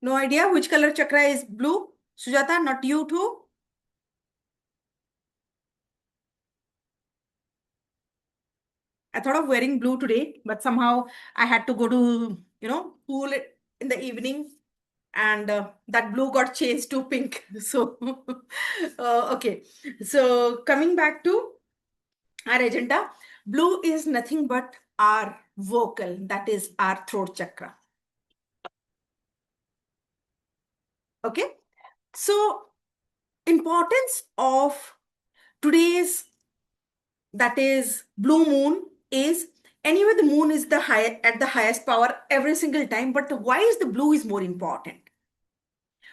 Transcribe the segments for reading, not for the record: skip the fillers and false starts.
No idea which color chakra is blue? Sujata, not you too? I thought of wearing blue today, but somehow I had to go to, pool in the evening, and that blue got changed to pink. So, okay. So, coming back to our agenda, blue is nothing but our vocal, that is our throat chakra. Okay. So, importance of today's, that is blue moon, is anyway the moon is the high at the highest power every single time, but why is the blue is more important?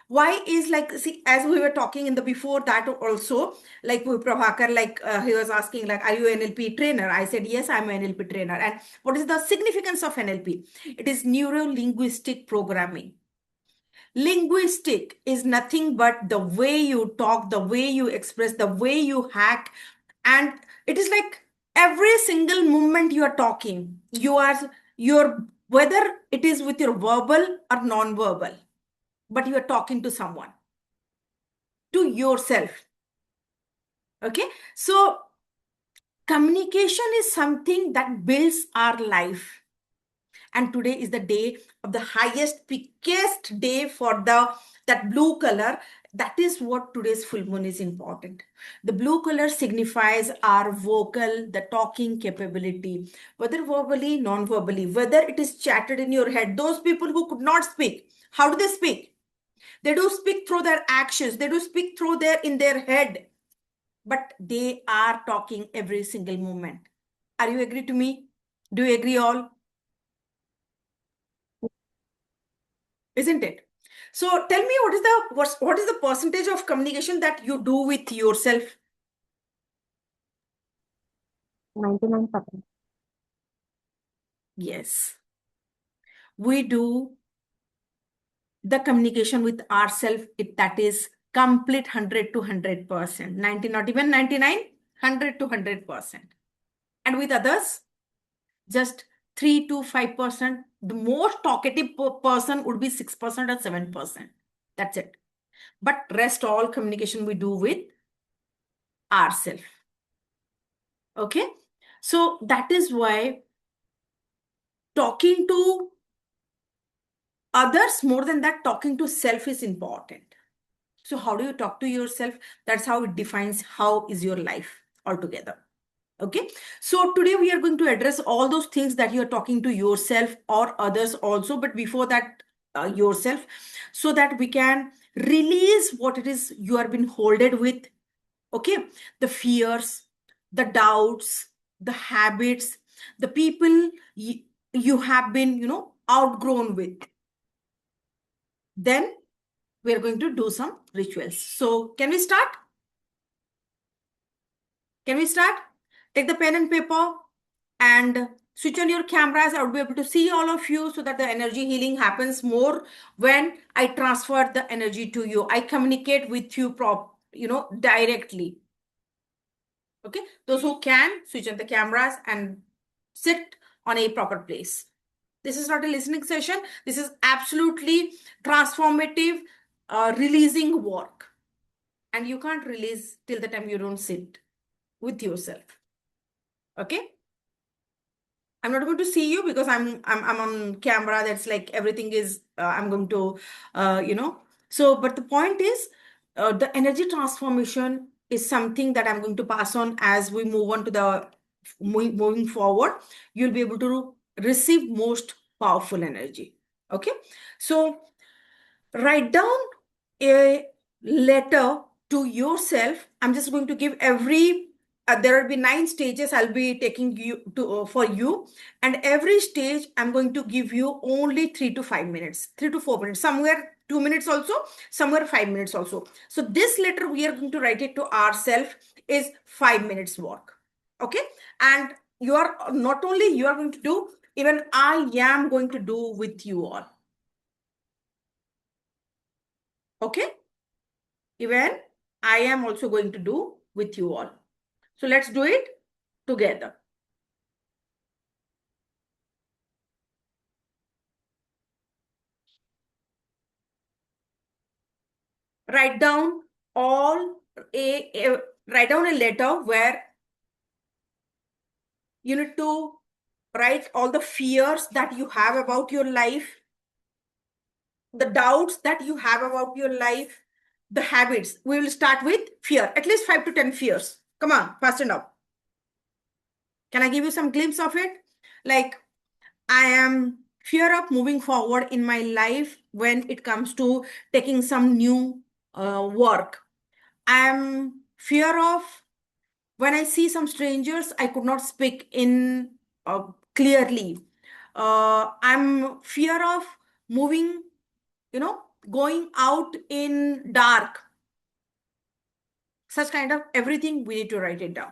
Why is, like, see, as we were talking in the before that also, like with Prabhakar, like he was asking, like, are you an NLP trainer? I said yes, I'm an NLP trainer. And what is the significance of NLP? It is neuro linguistic programming. Linguistic is nothing but the way you talk, the way you express, the way you hack. And it is like every single moment you are talking, you're, whether it is with your verbal or non-verbal, but you are talking to someone, to yourself. Okay. So communication is something that builds our life. And today is the day of the highest, biggest day for that blue color. That is what today's full moon is important. The blue color signifies our vocal, the talking capability, whether verbally, non-verbally, whether it is chatted in your head. Those people who could not speak, how do they speak? They do speak through their actions. They do speak through their in their head, but they are talking every single moment. Are you agree to me? Do you agree all? Isn't it? So tell me, what is the percentage of communication that you do with yourself? 99%. Yes, we do the communication with ourselves. That is complete 100 to 100%, 90, not even 99, 100 to 100%. And with others, just 3 to 5%. The most talkative person would be 6% or 7%. That's it. But rest all communication we do with ourselves. Okay. So that is why talking to others, more than that, talking to self is important. So how do you talk to yourself? That's how it defines how is your life altogether. Okay. So today we are going to address all those things that you're talking to yourself or others also. But before that, yourself, so that we can release what it is you are being holded with. Okay. The fears, the doubts, the habits, the people you have been, outgrown with. Then we are going to do some rituals. So can we start? Can we start? Take the pen and paper and switch on your cameras. I would be able to see all of you, so that the energy healing happens more when I transfer the energy to you. I communicate with you directly. Okay. Those who can switch on the cameras and sit on a proper place. This is not a listening session. This is absolutely transformative, releasing work. And you can't release till the time you don't sit with yourself. Okay. I'm not going to see you because I'm on camera. That's like everything is I'm going to So, but the point is, the energy transformation is something that I'm going to pass on as we move on to the moving forward. You'll be able to receive most powerful energy. Okay. So write down a letter to yourself. I'm just going to give there will be 9 stages I'll be taking you to for you. And every stage I'm going to give you only 3 to 5 minutes, 3 to 4 minutes, somewhere 2 minutes also, somewhere 5 minutes also. So this letter we are going to write it to ourselves is 5 minutes work. Okay. And you are not only you are going to do, even I am going to do with you all. Okay. Even I am also going to do with you all. So let's do it together. Write down all write down a letter where you need to write all the fears that you have about your life, the doubts that you have about your life, the habits. We will start with fear, at least 5 to 10 fears. Come on, fast enough. Can I give you some glimpse of it? Like, I am fear of moving forward in my life when it comes to taking some new work. I am fear of when I see some strangers, I could not speak in clearly. I'm fear of moving, you know, going out in dark. Such kind of everything we need to write it down.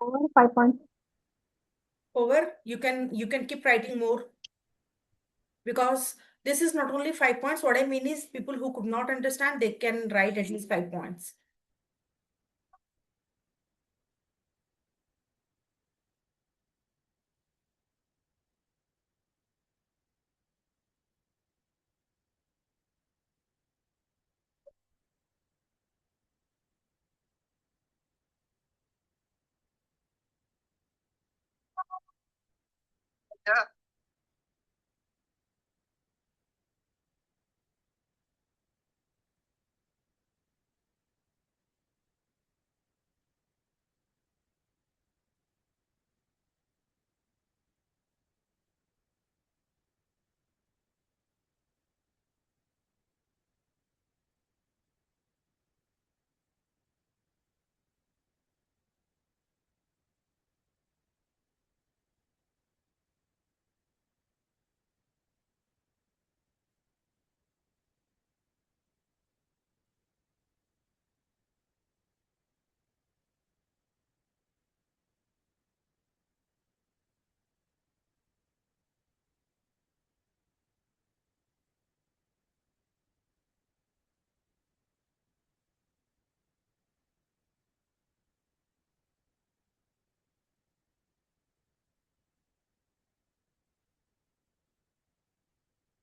Over 5 points. Over, you can keep writing more, because this is not only 5 points. What I mean is people who could not understand, they can write at least 5 points.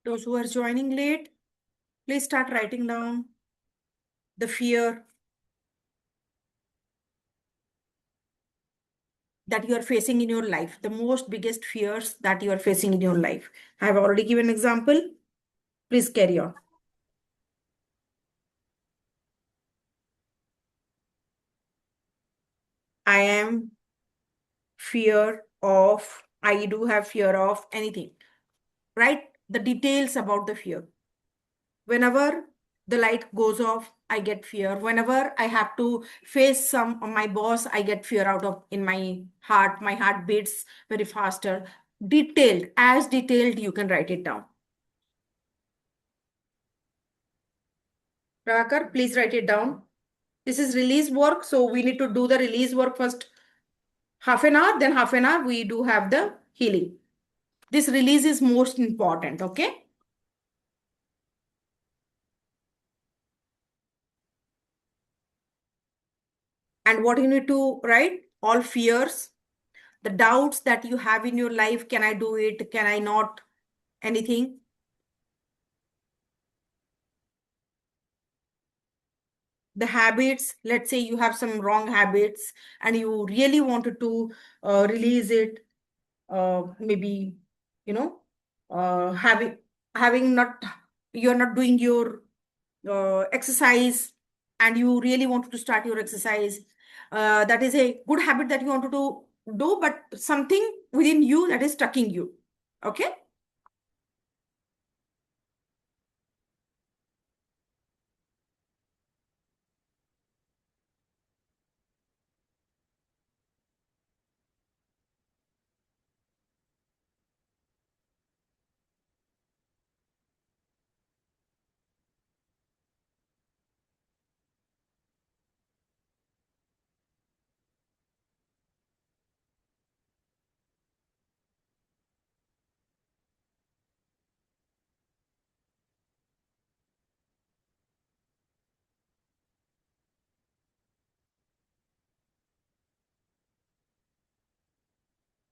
Those who are joining late, please start writing down the fear that you are facing in your life, the most biggest fears that you are facing in your life. I have already given an example. Please carry on. I am fear of, I do have fear of anything. Write the details about the fear. Whenever the light goes off, I get fear. Whenever I have to face some of my boss, I get fear out of in my heart. My heart beats very faster. Detailed, as detailed, you can write it down. Prakar, please write it down. This is release work, so we need to do the release work first. Half an hour, then half an hour, we do have the healing. This release is most important, okay? And what you need to write? All fears. the doubts that you have in your life. Can I do it? Can I not? Anything? The habits, let's say you have some wrong habits and you really wanted to release it, maybe, you know, having not, you're not doing your exercise and you really wanted to start your exercise. That is a good habit that you wanted to do, but something within you that is stucking you. Okay.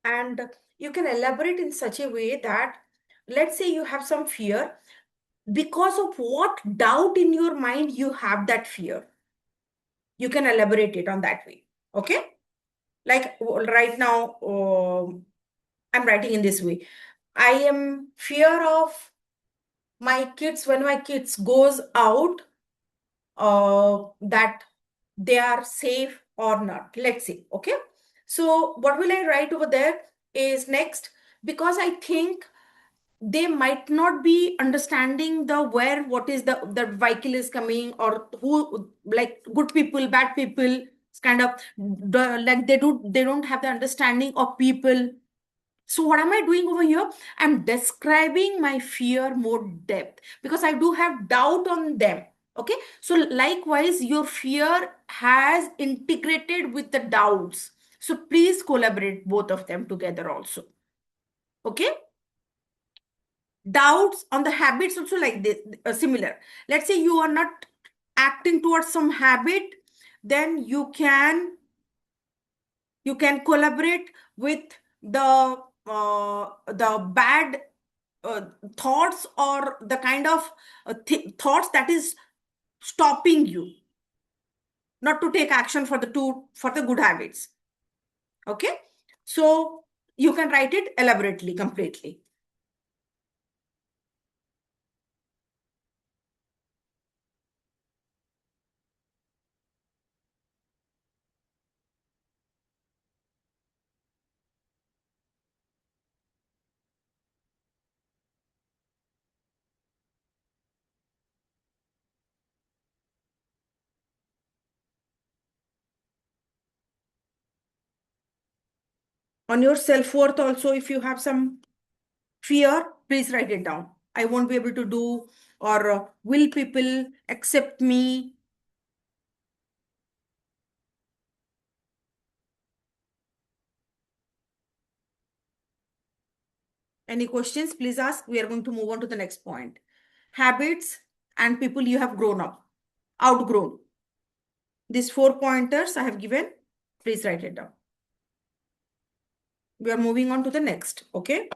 And you can elaborate in such a way that, let's say you have some fear, because of what doubt in your mind you have that fear. You can elaborate it on that way. Okay. Like right now, I'm writing in this way. I am fear of my kids, when my kids goes out, that they are safe or not, let's say. Okay. So what will I write over there is next, because I think they might not be understanding the where, what is the vehicle is coming, or who, like good people, bad people. It's kind of like they don't have the understanding of people. So what am I doing over here? I'm describing my fear more depth because I do have doubt on them. Okay. So likewise, your fear has integrated with the doubts. So please collaborate both of them together also. Okay. Doubts on the habits also, like this, similar. Let's say you are not acting towards some habit, then you can collaborate with the bad uh, thoughts, or the kind of thoughts that is stopping you not to take action for the good habits. Okay. So you can write it elaborately, completely. On your self-worth also, if you have some fear, please write it down. I won't be able to do, or will people accept me? Any questions, please ask. We are going to move on to the next point. Habits and people you have grown up, outgrown. These 4 pointers I have given, please write it down. We are moving on to the next. Okay.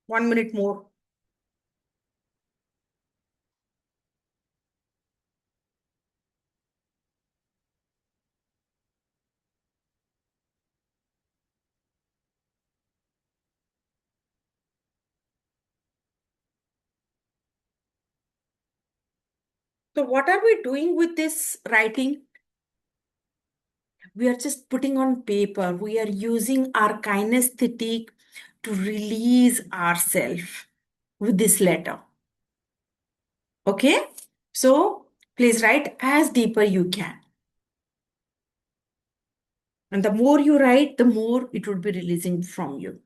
1 minute more. So what are we doing with this writing? We are just putting on paper. We are using our kinesthetic to release ourselves with this letter. Okay. So please write as deeper you can. And the more you write, the more it would be releasing from you.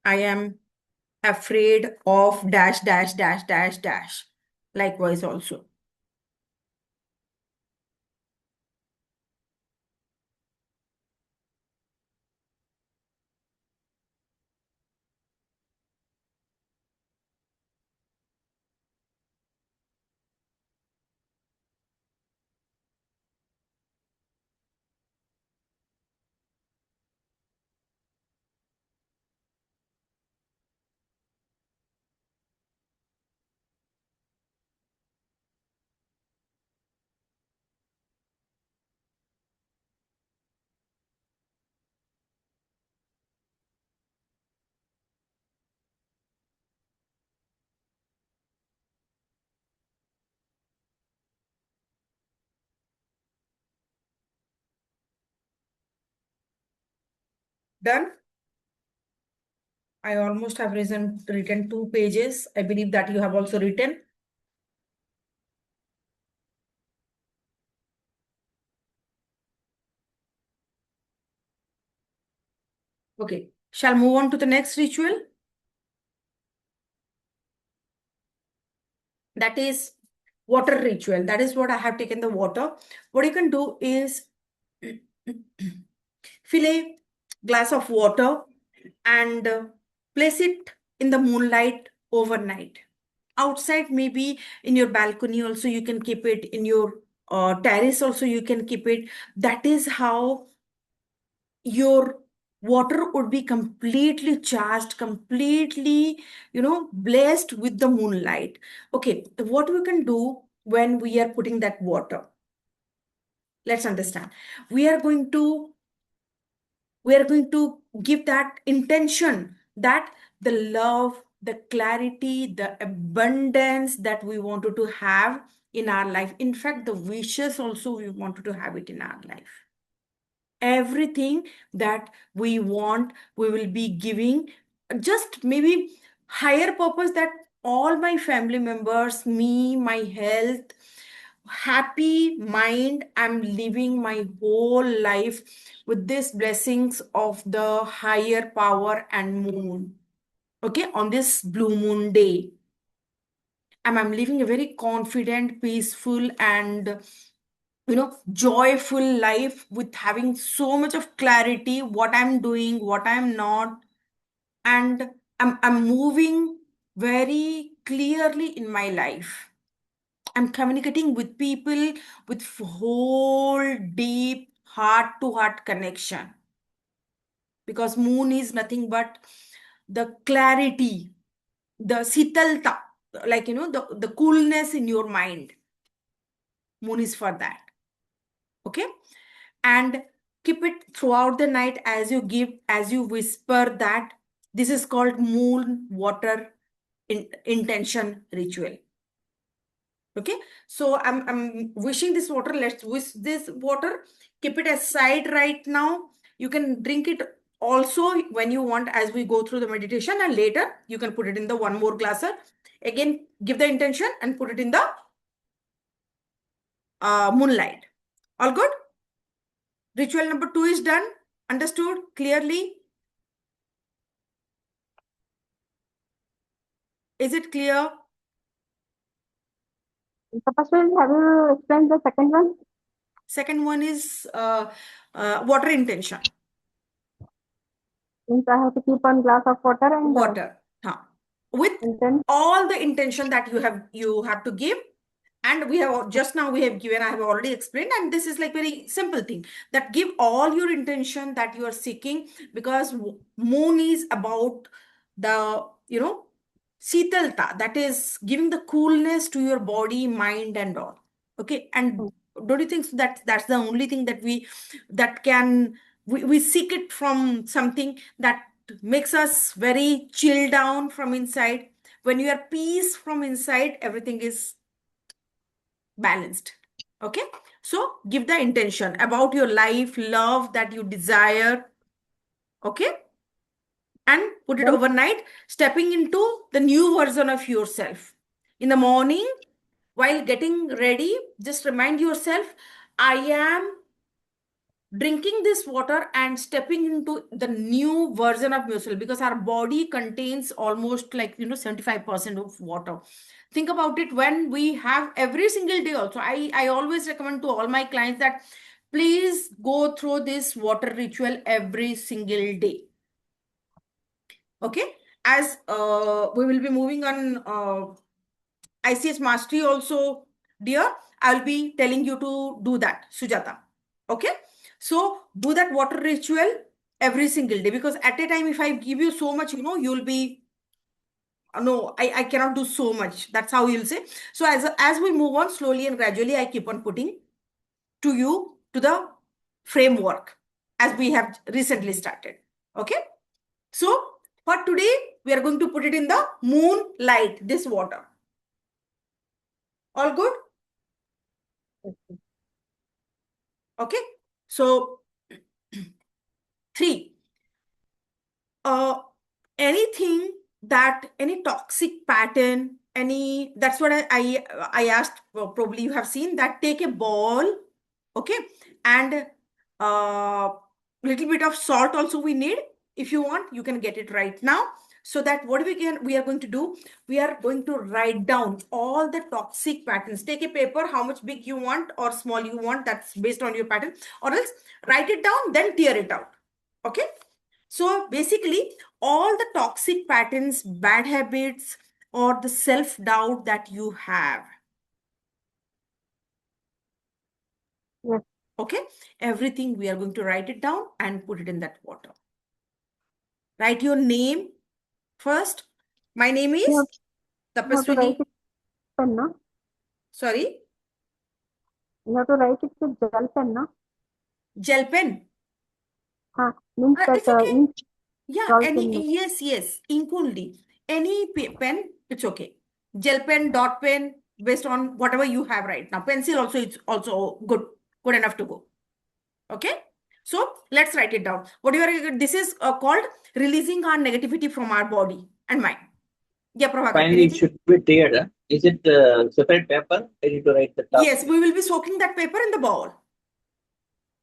I am afraid of dash, dash, dash, dash, dash. Likewise, also. Done. I almost have written 2 pages. I believe that you have also written. Okay. Shall move on to the next ritual. That is water ritual. That is what I have taken the water. What you can do is fill a glass of water and place it in the moonlight overnight. Outside, maybe in your balcony, also you can keep it in your terrace, also you can keep it. That is how your water would be completely charged, completely, blessed with the moonlight. Okay, what we can do when we are putting that water, let's understand. We are going to we are going to give that intention, that the love, the clarity, the abundance that we wanted to have in our life, in fact the wishes also we wanted to have it in our life. Everything that we want we will be giving, just maybe higher purpose, that all my family members, me, my health, happy mind, I'm living my whole life with these blessings of the higher power and moon. Okay, on this blue moon day, I'm living a very confident, peaceful, and joyful life, with having so much of clarity what I'm doing, what I'm not. And I'm moving very clearly in my life. I'm communicating with people with whole deep heart to heart connection, because moon is nothing but the clarity, the sitalta, like the coolness in your mind. Moon is for that. Okay, and keep it throughout the night as you whisper that. This is called moon water intention ritual. Okay, so I'm wishing this water. Let's wish this water. Keep it aside right now. You can drink it also when you want, as we go through the meditation, and later you can put it in the one more glass. Again, give the intention and put it in the moonlight. All good. Ritual number 2 is done. Understood clearly? Is it clear? Tapaswin, have you explained the second one? Second one is water intention. Means I have to keep one glass of water and Water. Huh. With intent. all the intention that you have to give. And we have just now we have given, I have already explained, and this is like very simple thing, that give all your intention that you are seeking, because moon is about the sitalta, that is giving the coolness to your body, mind, and all. Okay, and don't you think that that's the only thing that we seek it from something that makes us very chill down from inside. When you are peace from inside, everything is balanced. Okay, so give the intention about your life, love that you desire. Okay, and put it Then overnight, stepping into the new version of yourself. In the morning, while getting ready, just remind yourself, I am drinking this water and stepping into the new version of yourself, because our body contains almost like 75% of water. Think about it. When we have every single day also, I always recommend to all my clients that please go through this water ritual every single day. Okay, as we will be moving on ICS mastery also, dear, I'll be telling you to do that, Sujata. Okay, so do that water ritual every single day, because at a time, if I give you so much, you'll be, no, I cannot do so much. That's how you'll say. So as we move on slowly and gradually, I keep on putting to you to the framework as we have recently started. Okay, so for today, we are going to put it in the moonlight, this water. All good? Okay, so 3. uh, anything that any toxic pattern, any that's what I asked. Probably you have seen that. Take a ball, okay, and little bit of salt also we need. If you want, you can get it right now. So that what we are going to do, we are going to write down all the toxic patterns. Take a paper, how much big you want or small you want, that's based on your pattern, or else write it down, then tear it out. Okay, so basically, all the toxic patterns, bad habits, or the self doubt that you have, Yes. okay, everything we are going to write it down and put it in that water. Write your name first. My name You is have, you have to write Tapaswini. it pen, no? Sorry, You have to write it with gel pen, no? gel pen. Means that It's okay. ink Yeah, dissolves any, in it. yes, ink only. Any pen, it's okay. Gel pen, dot pen, based on whatever you have right now. Pencil also, it's also good enough to go. Okay, so let's write it down. This is called releasing our negativity from our body and mind. Yeah, Prabhakar, Finally, it anything? should be tiered. Huh? Is it separate paper? I need to write the top. Yes, we will be soaking that paper in the bowl.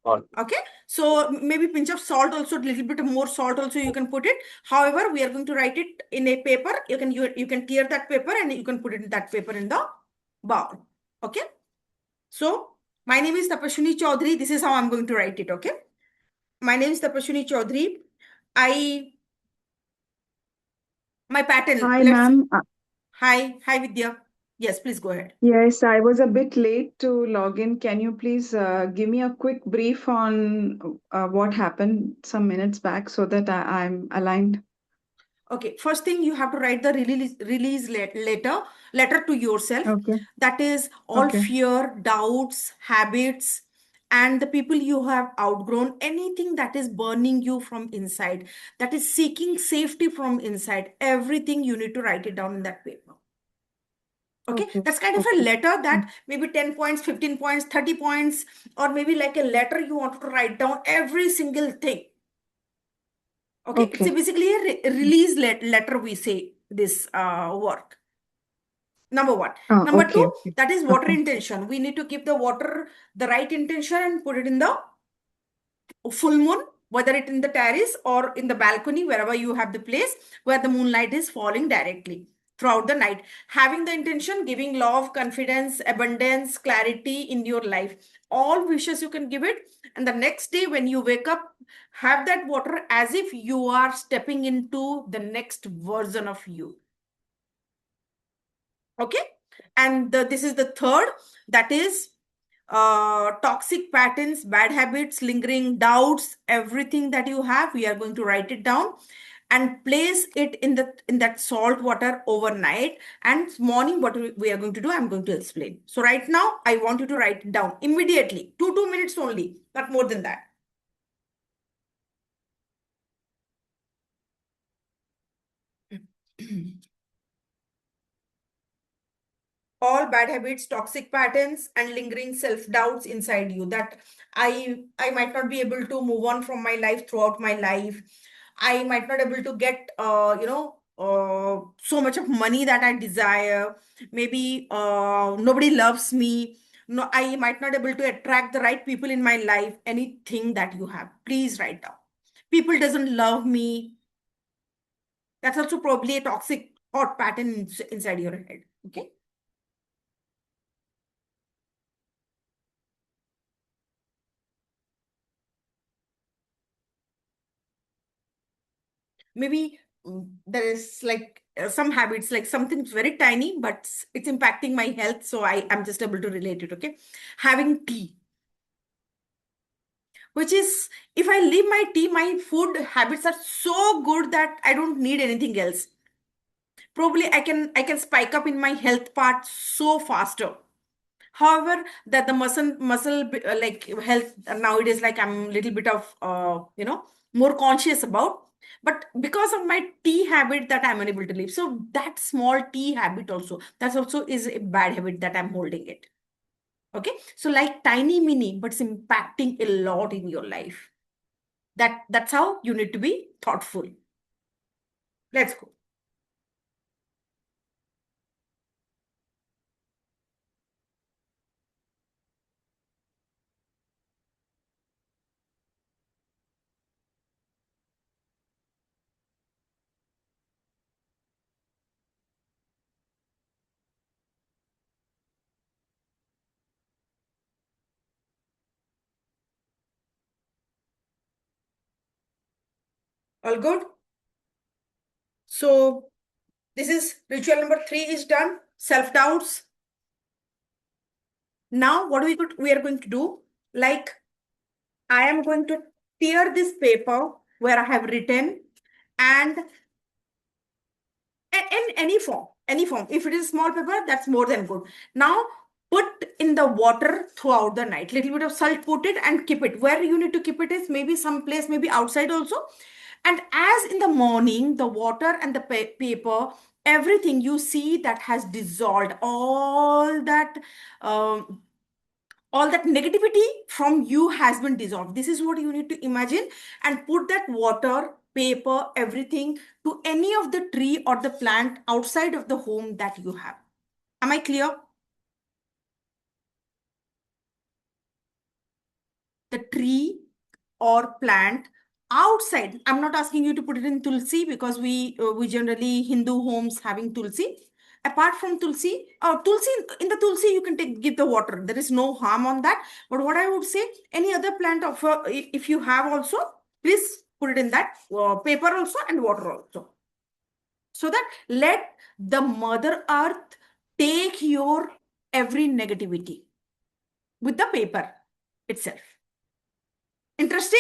All. Okay, so maybe pinch of salt also, a little bit more salt also you can put it. However, we are going to write it in a paper. You can tear that paper and you can put it in that paper in the bowl. Okay, so my name is Tapashwini Chaudhary. This is how I'm going to write it. Okay, my name is Tapashwini Chaudhary. I my pattern. Hi, Let's ma'am. hi Vidya. Yes, please go ahead. Yes, I was a bit late to log in. Can you please give me a quick brief on what happened some minutes back so that I'm aligned? Okay, first thing you have to write the letter to yourself. Okay, That is all okay, fear, doubts, habits, and the people you have outgrown, anything that is burning you from inside, that is seeking safety from inside, everything you need to write it down in that paper. Okay, okay, that's kind of a okay. letter Mm. that maybe 10 points, 15 points, 30 points, or maybe like a letter you want to write down every single thing. Okay, it's Okay. basically a release letter, we say this work. Number one. Number Okay, two, okay, that is water okay, intention. We need to give the water the right intention and put it in the full moon, whether it in the terrace or in the balcony, wherever you have the place where the moonlight is falling directly throughout the night. Having the intention, giving love, confidence, abundance, clarity in your life. All wishes you can give it. And the next day when you wake up, have that water as if you are stepping into the next version of you. Okay, and this is the third, that is toxic patterns, bad habits, lingering doubts, everything that you have, we are going to write it down and place it in that salt water overnight. And morning what we are going to do, I'm going to explain. So right now I want you to write it down immediately, 2 minutes only, not more than that. All bad habits, toxic patterns, and lingering self-doubts inside you, that I might not be able to move on from my life throughout my life. I might not able to get so much of money that I desire. Maybe nobody loves me. No, I might not able to attract the right people in my life. Anything that you have, please write down. People doesn't love me. That's also probably a toxic thought pattern inside your head. Okay. Maybe there is like some habits, like something's very tiny but it's impacting my health, so I am just able to relate it. Okay, having tea, which is, if I leave my tea, my food habits are so good that I don't need anything else. Probably I can spike up in my health part so faster. However, that the muscle like health nowadays, like I'm a little bit of more conscious about. But because of my tea habit, that I'm unable to live. So that small tea habit also, that's also is a bad habit that I'm holding it. Okay, so like tiny mini, but it's impacting a lot in your life. That's how you need to be thoughtful. Let's go. All good? So this is ritual number 3 is done. Self-doubts. Now what we are going to do, like I am going to tear this paper where I have written, and in any form. If it is small paper, that's more than good. Now put in the water throughout the night. Little bit of salt, put it and keep it. Where you need to keep it is maybe some place, maybe outside also. And as in the morning, the water and the paper, everything you see that has dissolved, um, all that negativity from you has been dissolved. This is what you need to imagine, and put that water, paper, everything to any of the tree or the plant outside of the home that you have. Am I clear? The tree or plant outside. I'm not asking you to put it in tulsi, because we generally Hindu homes having tulsi. Apart from tulsi, tulsi, in the tulsi you can give the water. There is no harm on that. But what I would say, any other plant of if you have also, please put it in that paper also and water also, so that let the Mother Earth take your every negativity with the paper itself. Interesting?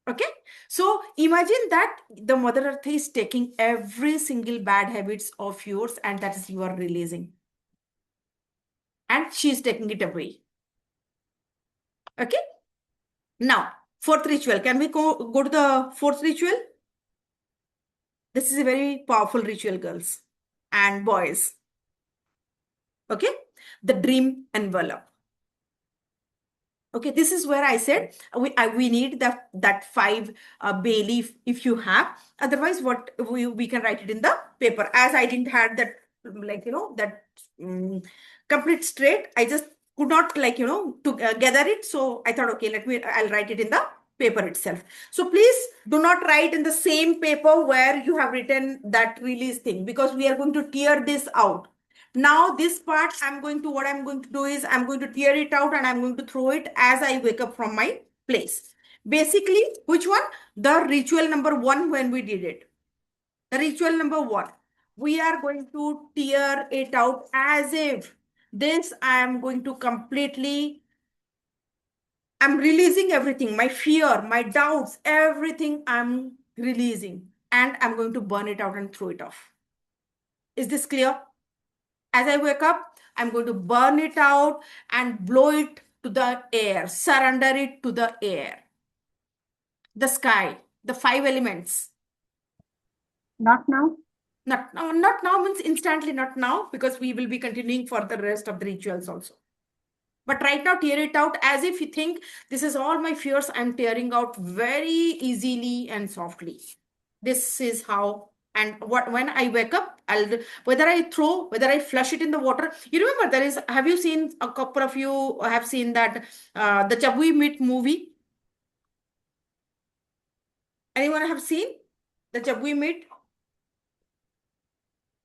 Okay, so imagine that the Mother Earth is taking every single bad habits of yours, and that is you are releasing, and she is taking it away. Okay, now fourth ritual. Can we go to the fourth ritual? This is a very powerful ritual, girls and boys. Okay, the dream envelope. Okay, this is where I said we need that 5 bay leaf if you have. Otherwise, what we can write it in the paper. As I didn't have that, like, that complete straight, I just could not, like, to gather it. So I thought, okay, I'll write it in the paper itself. So please do not write in the same paper where you have written that release thing, because we are going to tear this out. Now this part, what I'm going to do is I'm going to tear it out and I'm going to throw it as I wake up from my place. Basically, which one? The ritual number 1 when we did it. The ritual number 1. We are going to tear it out as if this I am going to completely, I'm releasing everything, my fear, my doubts, everything I'm releasing, and I'm going to burn it out and throw it off. Is this clear? As I wake up, I'm going to burn it out and blow it to the air, surrender it to the air, the sky, the 5 elements. Not now. Not now means instantly, not now, because we will be continuing for the rest of the rituals also. But right now, tear it out as if you think this is all my fears. I'm tearing out very easily and softly. This is how. And when I wake up, whether I throw, whether I flush it in the water. You remember have you seen, a couple of you have seen that the Jab We Meet movie? Anyone have seen the Jab We Meet?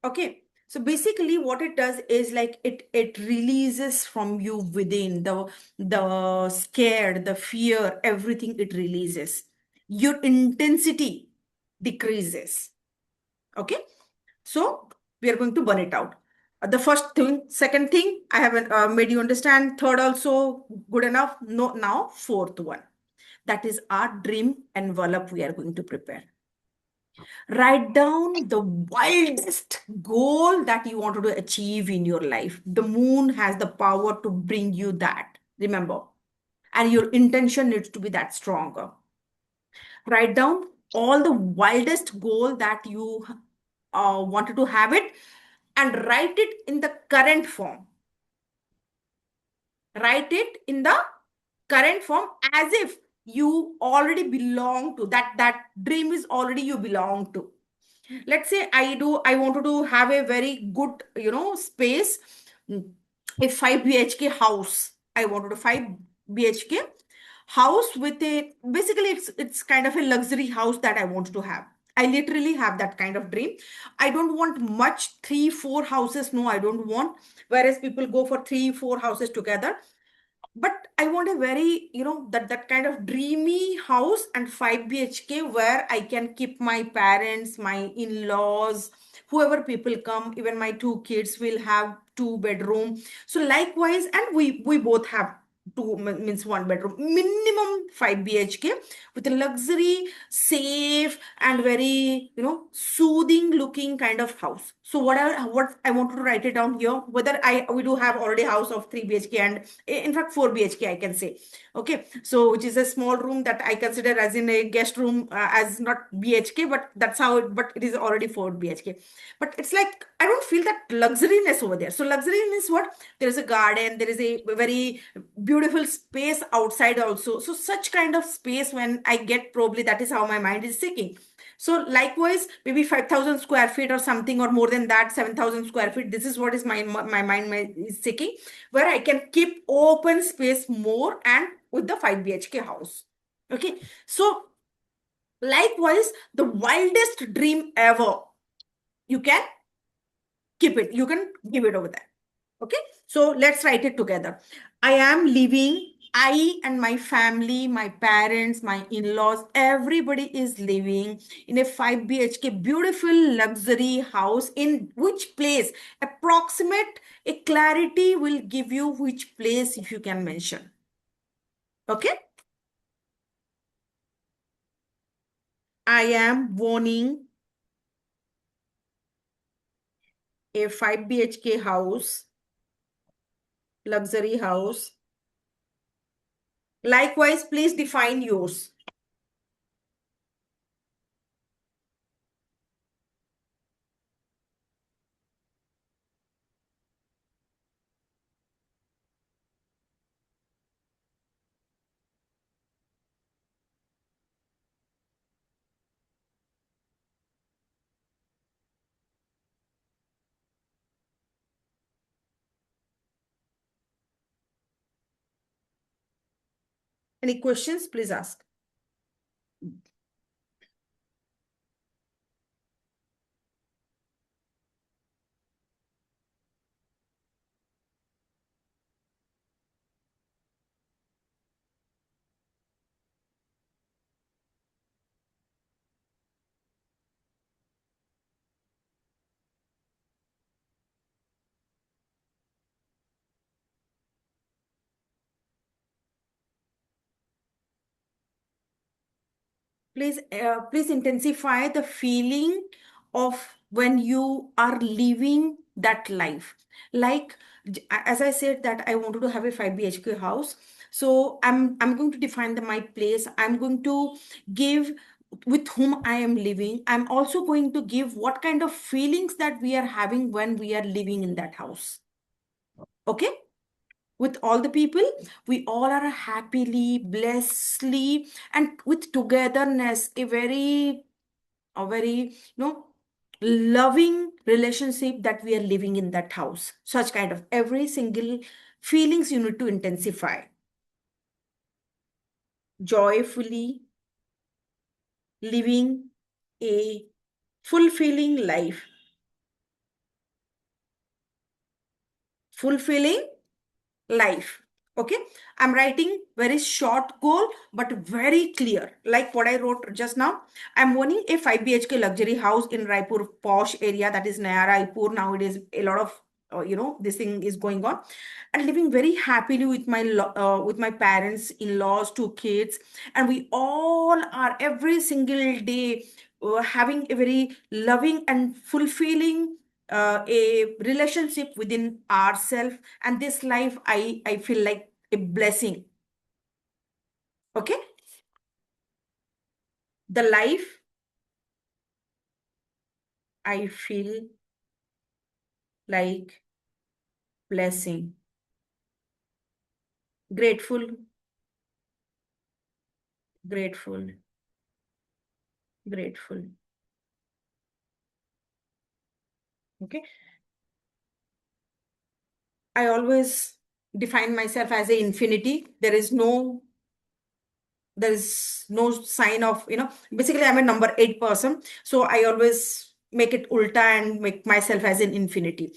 Okay. So basically what it does is, like, it releases from you within the scared, the fear, everything it releases. Your intensity decreases. Okay. So we are going to burn it out. The first thing, second thing, I haven't made you understand. Third also good enough. No, now fourth one. That is our dream envelope we are going to prepare. Write down the wildest goal that you wanted to achieve in your life. The moon has the power to bring you that. Remember. And your intention needs to be that stronger. Write down all the wildest goal that you wanted to have it, and write it in the current form. Write it in the current form as if you already belong to. That dream is already you belong to. Let's say I wanted to have a very good, space, a 5 BHK house. I wanted a 5 BHK house with a, basically it's kind of a luxury house that I want to have. I literally have that kind of dream. I don't want much, 3 4 houses, no, I don't want. Whereas people go for 3 4 houses together, but I want a very, that kind of dreamy house and 5 BHK where I can keep my parents, my in-laws, whoever people come, even my 2 kids will have 2 bedroom. So likewise, and we both have two, means 1 bedroom, minimum 5 BHK with a luxury, safe, and very, soothing looking kind of house. So what I wanted to write it down here, whether we do have already house of 3 BHK and in fact 4 BHK I can say. Okay, so which is a small room that I consider as in a guest room, as not BHK, but that's how but it is already 4 BHK. But it's like I don't feel that luxuriness over there. So luxuriness, what, there is a garden, there is a very beautiful space outside also. So such kind of space when I get, probably that is how my mind is seeking. So likewise, maybe 5,000 square feet or something, or more than that, 7,000 square feet. This is what is my mind is seeking, where I can keep open space more and with the 5 BHK house. Okay. So likewise, the wildest dream ever, you can keep it. You can give it over there. Okay. So let's write it together. I am living, I and my family, my parents, my in-laws, everybody is living in a 5 BHK beautiful luxury house. In which place? Approximate, a clarity will give you which place if you can mention. Okay. I am owning a 5 BHK house, luxury house. Likewise, please define yours. Any questions, please ask. Please intensify the feeling of when you are living that life. Like, as I said that I wanted to have a 5 BHK house. So I'm going to define my place. I'm going to give with whom I am living. I'm also going to give what kind of feelings that we are having when we are living in that house. Okay? With all the people, we all are happily, blessedly, and with togetherness, a very, loving relationship that we are living in that house. Such kind of every single feelings you need to intensify. Joyfully living a fulfilling life. Fulfilling life. Okay, I'm writing very short goal but very clear, like what I wrote just now. I'm owning a 5 BHK luxury house in Raipur posh area, that is Naya Raipur. Nowadays a lot of this thing is going on, and living very happily with my parents, in-laws, 2 kids, and we all are every single day having a very loving and fulfilling a relationship within ourselves, and this life I feel like a blessing. Okay, the life I feel like blessing, grateful grateful, grateful. Okay. I always define myself as a infinity. There is no sign of, basically I'm a number 8 person. So I always make it ulta and make myself as an infinity.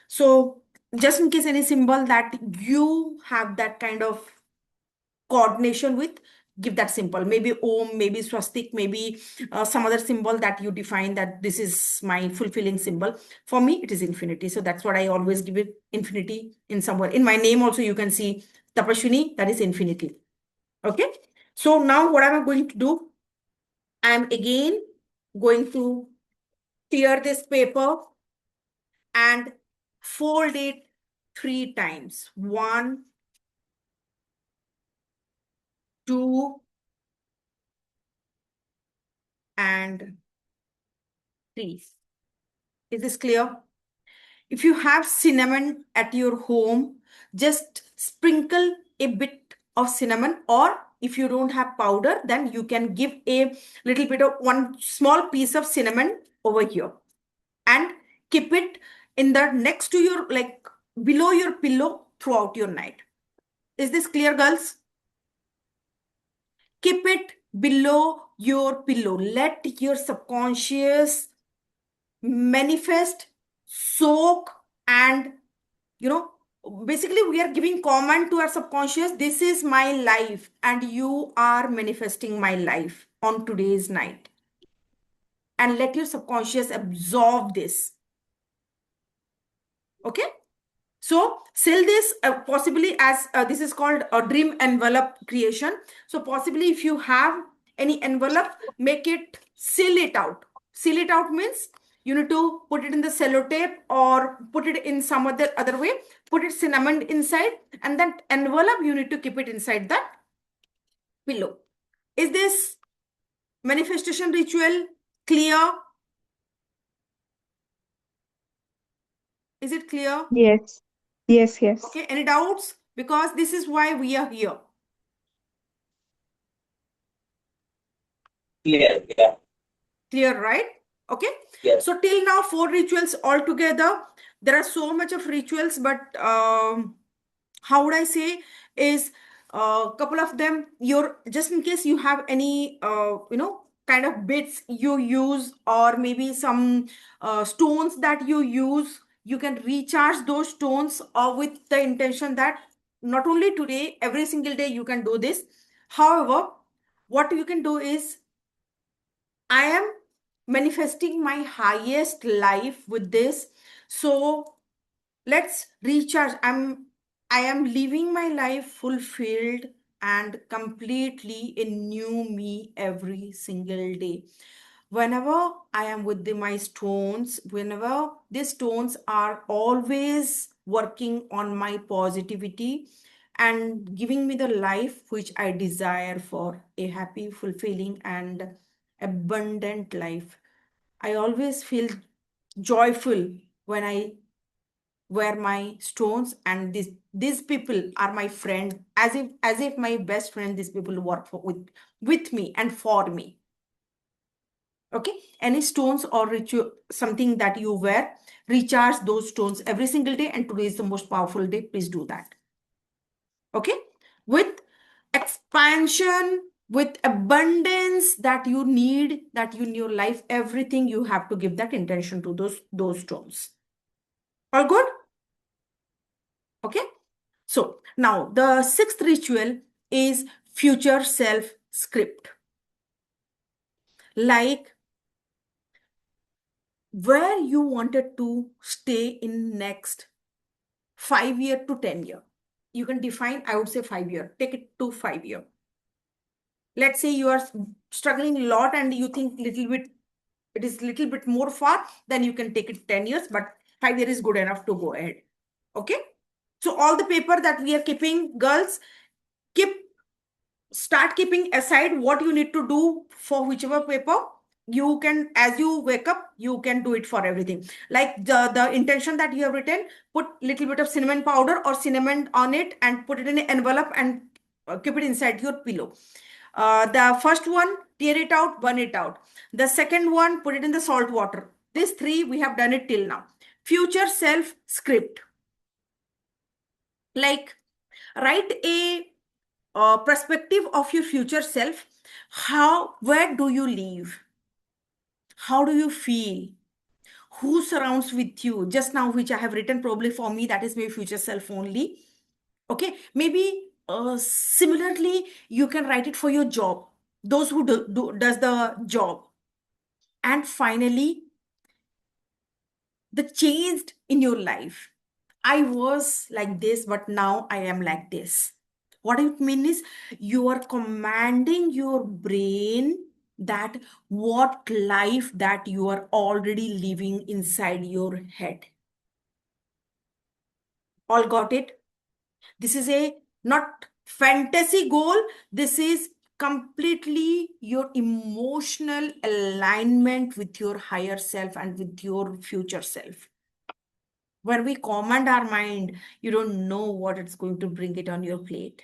So just in case any symbol that you have that kind of coordination with, give that symbol, maybe om, maybe swastik, maybe some other symbol that you define that this is my fulfilling symbol. For me it is infinity, so that's what I always give it, infinity. In somewhere in my name also you can see Tapashwini, that is infinity. Okay, so now what am I going to do? I am again going to tear this paper and fold it 3 times. 1, 2, and 3. Is this clear? If you have cinnamon at your home, just sprinkle a bit of cinnamon, or if you don't have powder, then you can give a little bit of one small piece of cinnamon over here and keep it in the next to your, like below your pillow throughout your night. Is this clear, girls? Keep it below your pillow. Let your subconscious manifest, soak, and basically we are giving command to our subconscious, this is my life and you are manifesting my life on today's night. And let your subconscious absorb this. Okay, so sell this possibly as this is called a dream envelope creation. So possibly if you have any envelope, make it, seal it out. Seal it out means you need to put it in the sellotape or put it in some other way. Put it cinnamon inside, and that envelope you need to keep it inside that pillow. Is this manifestation ritual clear? Is it clear? Yes. Yes, yes. Okay, any doubts? Because this is why we are here. Clear. Yeah. Clear, right? Okay. Yes. So till now 4 rituals altogether. There are so much of rituals, but how would I say is a couple of them, your, just in case you have any kind of bits you use, or maybe some stones that you use, you can recharge those stones, or with the intention that not only today, every single day you can do this. However, what you can do is, I am manifesting my highest life with this. So let's recharge. I am living my life fulfilled and completely a new me every single day. Whenever I am with my stones, whenever these stones are always working on my positivity and giving me the life which I desire for a happy, fulfilling, and abundant life. I always feel joyful when I wear my stones, and these people are my friend, as if my best friend. These people work with me and for me. Okay, any stones or ritual, something that you wear, recharge those stones every single day, and today is the most powerful day. Please do that. Okay, with expansion, with abundance that you need, that you in your life, everything you have to give that intention to those stones. All good? Okay, so now the 6th ritual is future self script. Like where you wanted to stay in next 5 year to 10 year. You can define, I would say 5 year. Take it to 5 year. Let's say you are struggling a lot and you think it is little bit more far, then you can take it 10 years, but 5 years is good enough to go ahead. Okay, so all the paper that we are keeping, girls, start keeping aside what you need to do for whichever paper. You can, as you wake up, you can do it for everything. Like the intention that you have written, put little bit of cinnamon powder or cinnamon on it and put it in an envelope and keep it inside your pillow. The first one, tear it out, burn it out. The second one, put it in the salt water. These three, we have done it till now. Future self script. Like, write a perspective of your future self. Where do you live? How do you feel? Who surrounds with you? Just now, which I have written probably for me, that is my future self only. Okay, maybe similarly, you can write it for your job, those who does the job. And finally, the changed in your life. I was like this, but now I am like this. What it means is you are commanding your brain that what life that you are already living inside your head. All got it? This is a not fantasy goal. This is completely your emotional alignment with your higher self and with your future self. When we command our mind, you don't know what it's going to bring it on your plate.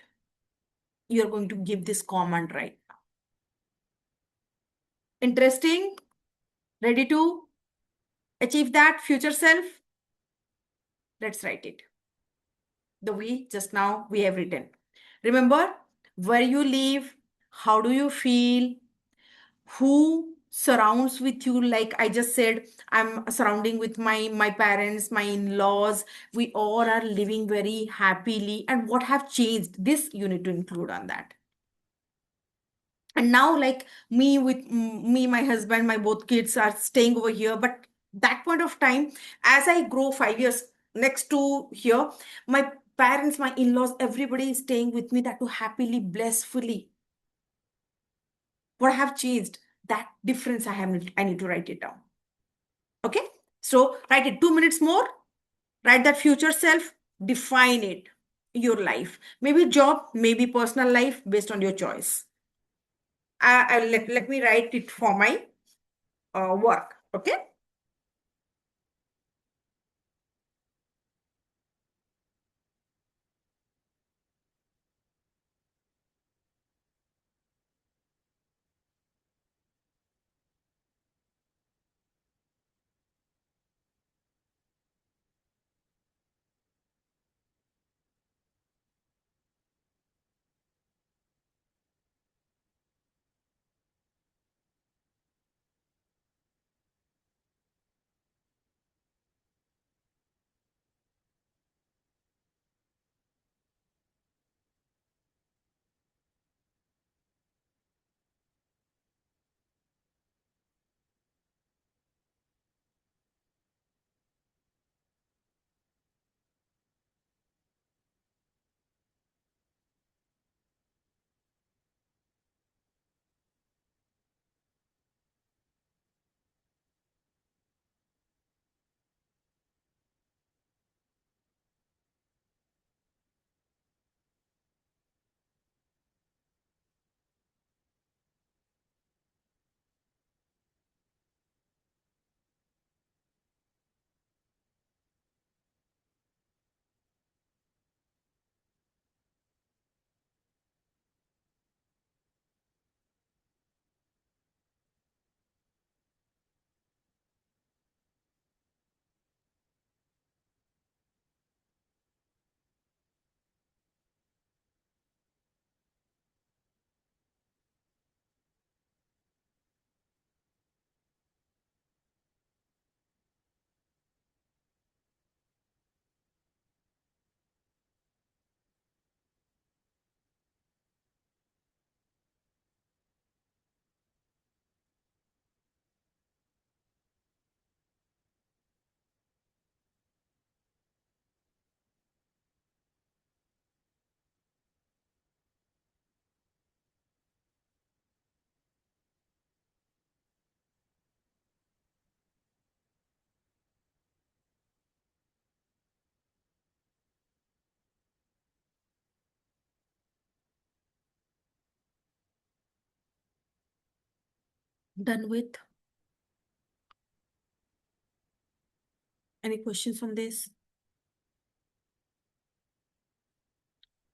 You're going to give this command right now. Interesting? Ready to achieve that future self? Let's write it. The way just now we have written. Remember where you live, how do you feel, who surrounds with you. Like I just said, I'm surrounding with my parents, my in-laws. We all are living very happily. And what have changed? This you need to include on that. And now, like me with me, my husband, my both kids are staying over here. But that point of time, as I grow 5 years next to here, my parents, my in-laws, everybody is staying with me, that too happily, blissfully. What have changed? That difference I need to write it down. Okay, so write it 2 minutes more. Write that future self, define it, your life, maybe job, maybe personal life, based on your choice. Let me write it for my work. Okay. Done with. Any questions on this?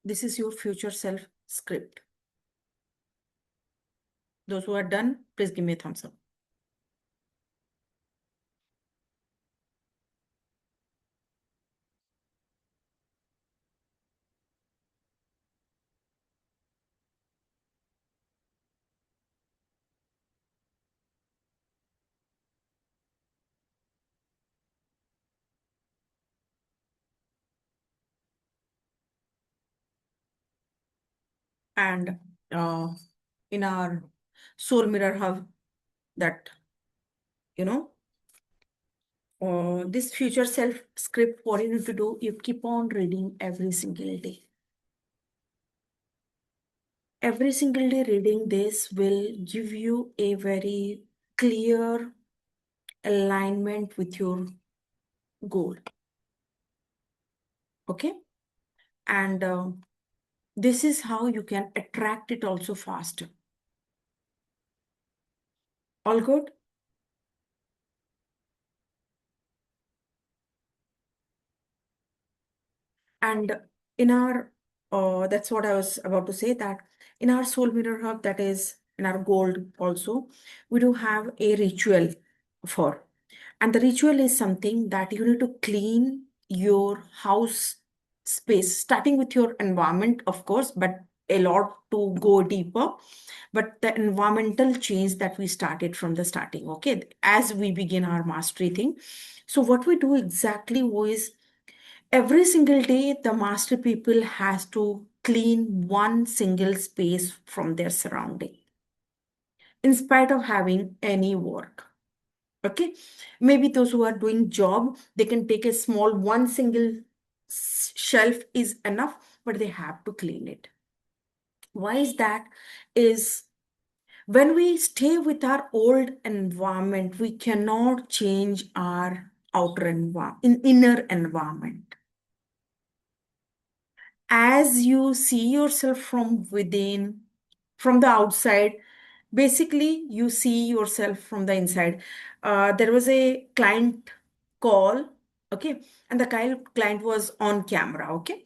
This is your future self script. Those who are done, please give me a thumbs up. And in our soul mirror hub, that, this future self script, what you need to do, you keep on reading every single day. Every single day reading this will give you a very clear alignment with your goal. Okay? And this is how you can attract it also faster. All good? And in our, that's what I was about to say, that in our soul mirror hub, that is in our gold also, we do have a ritual for. And the ritual is something that you need to clean your house space, starting with your environment, of course, but a lot to go deeper. But the environmental change that we started from the starting, okay, as we begin our mastery thing. So what we do exactly was, every single day, the master people has to clean one single space from their surrounding, in spite of having any work. Okay, maybe those who are doing job, they can take a small one single shelf is enough, but they have to clean it. Why is that? Is when we stay with our old environment, we cannot change our inner environment. As you see yourself from within, from the outside, basically you see yourself from the inside. There was a client call, okay, and the client was on camera, okay.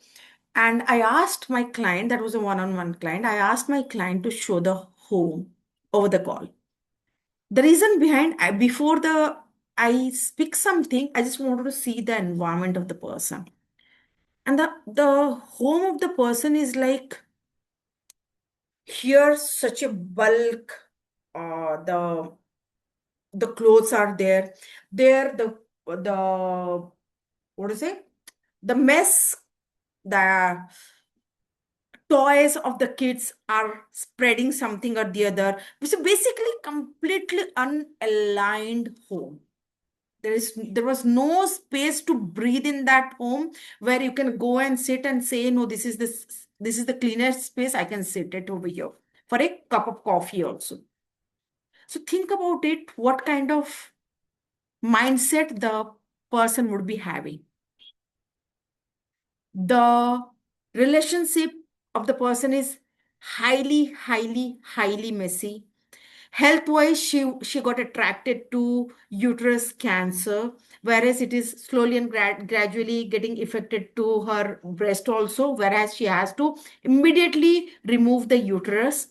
And I asked my client, that was a one-on-one client, I asked my client to show the home over the call. The reason behind, before I speak something, I just wanted to see the environment of the person. And the home of the person is like, here such a bulk, the clothes are there, the what is it, the mess, the toys of the kids are spreading something or the other. So basically completely unaligned home. There was no space to breathe in that home, where you can go and sit and say, no, this is the cleanest space, I can sit it over here for a cup of coffee also. So think about it, what kind of mindset the person would be having. The relationship of the person is highly, highly, highly messy. Health wise, she got attracted to uterus cancer, whereas it is slowly and gradually getting affected to her breast also, whereas she has to immediately remove the uterus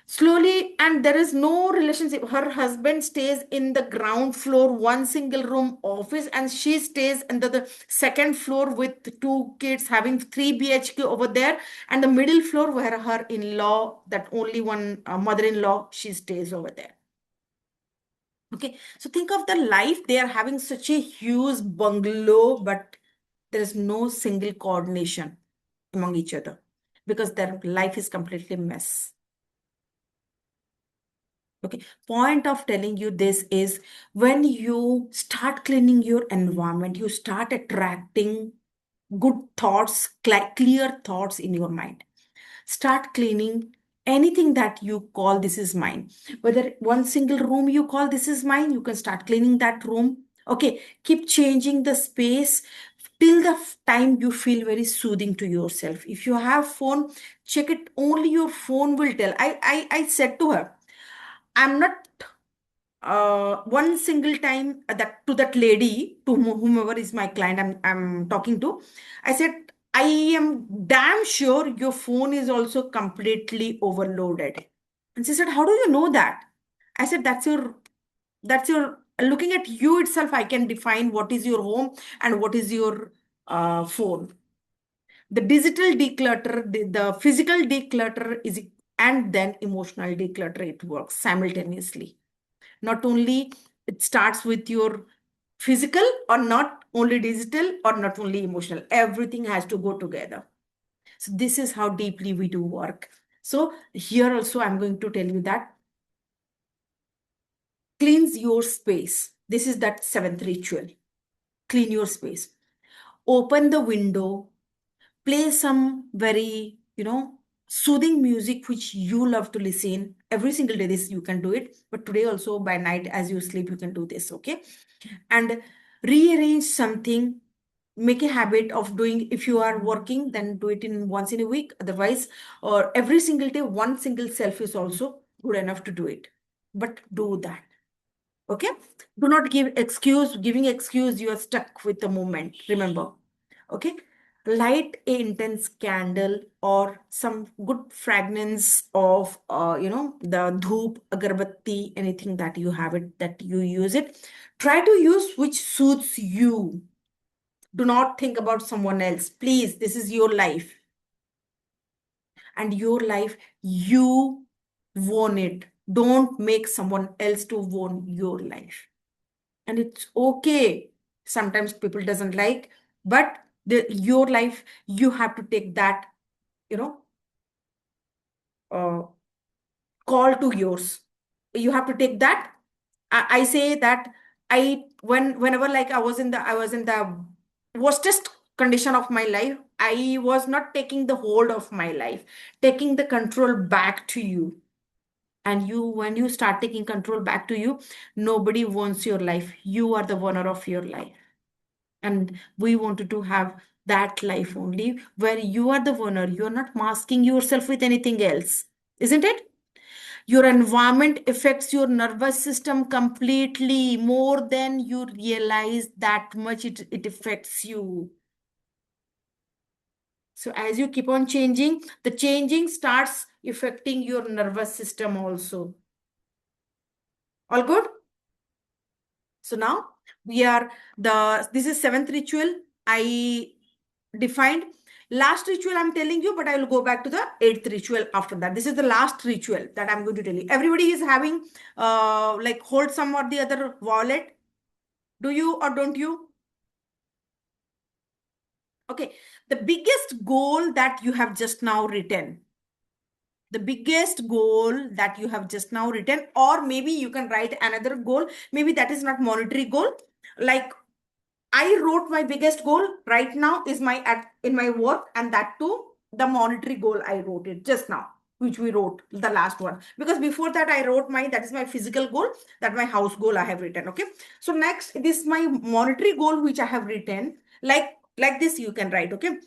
slowly. And there is no relationship. Her husband stays in the ground floor, one single room office, and she stays under the second floor with two kids, having 3 BHK over there, and the middle floor where her in-law, that only one mother-in-law, she stays over there. Okay, so think of the life. They are having such a huge bungalow, but there is no single coordination among each other, because their life is completely mess. Okay, point of telling you this is, when you start cleaning your environment, you start attracting good thoughts, clear thoughts in your mind. Start cleaning anything that you call this is mine. Whether one single room you call this is mine, you can start cleaning that room. Okay, keep changing the space till the time you feel very soothing to yourself. If you have phone, check it. Only your phone will tell. I said to her, I'm not one single time, that to that lady, to whomever is my client I'm talking to, I said, I am damn sure your phone is also completely overloaded. And she said, how do you know that? I said, that's your, looking at you itself, I can define what is your home and what is your phone. The digital declutter, the physical declutter is, and then emotional declutter, it works simultaneously. Not only it starts with your physical, or not only digital, or not only emotional, everything has to go together. So this is how deeply we do work. So here also I'm going to tell you that cleanse your space. This is that seventh ritual. Clean your space. Open the window, play some very, soothing music which you love to listen. Every single day this you can do it, but today also by night as you sleep you can do this, okay? And rearrange something. Make a habit of doing. If you are working, then do it in once in a week. Otherwise, or every single day, one single self is also good enough to do it. But do that. Okay? Do not give excuse. Giving excuse, you are stuck with the moment. Remember. Okay? Light a intense candle or some good fragrance of, the dhoop, agarbatti, anything that you have it, that you use it. Try to use which suits you. Do not think about someone else. Please, this is your life. And your life, you own it. Don't make someone else to own your life. And it's okay. Sometimes people doesn't like, but your life, you have to take that, you know, uh, call to yours. You have to take that. I say that whenever like I was in the worstest condition of my life, I was not taking the hold of my life, taking the control back to you. And when you start taking control back to you, nobody wants your life. You are the owner of your life. And we wanted to have that life only where you are the owner. You're not masking yourself with anything else, isn't it? Your environment affects your nervous system completely, more than you realize. That much it affects you. So as you keep on changing, the changing starts affecting your nervous system also. All good? So now this is seventh ritual I defined. Last ritual I'm telling you, but I will go back to the eighth ritual after that. This is the last ritual that I'm going to tell you. Everybody is having like hold some or the other wallet. Do you or don't you? Okay. The biggest goal that you have just now written. The biggest goal that you have just now written, or maybe you can write another goal. Maybe that is not monetary goal. Like I wrote my biggest goal right now is in my work, and that too the monetary goal I wrote it just now, which we wrote the last one, because before that I wrote that is my physical goal, that my house goal I have written. Okay, so next this is my monetary goal which I have written. Like this you can write. Okay,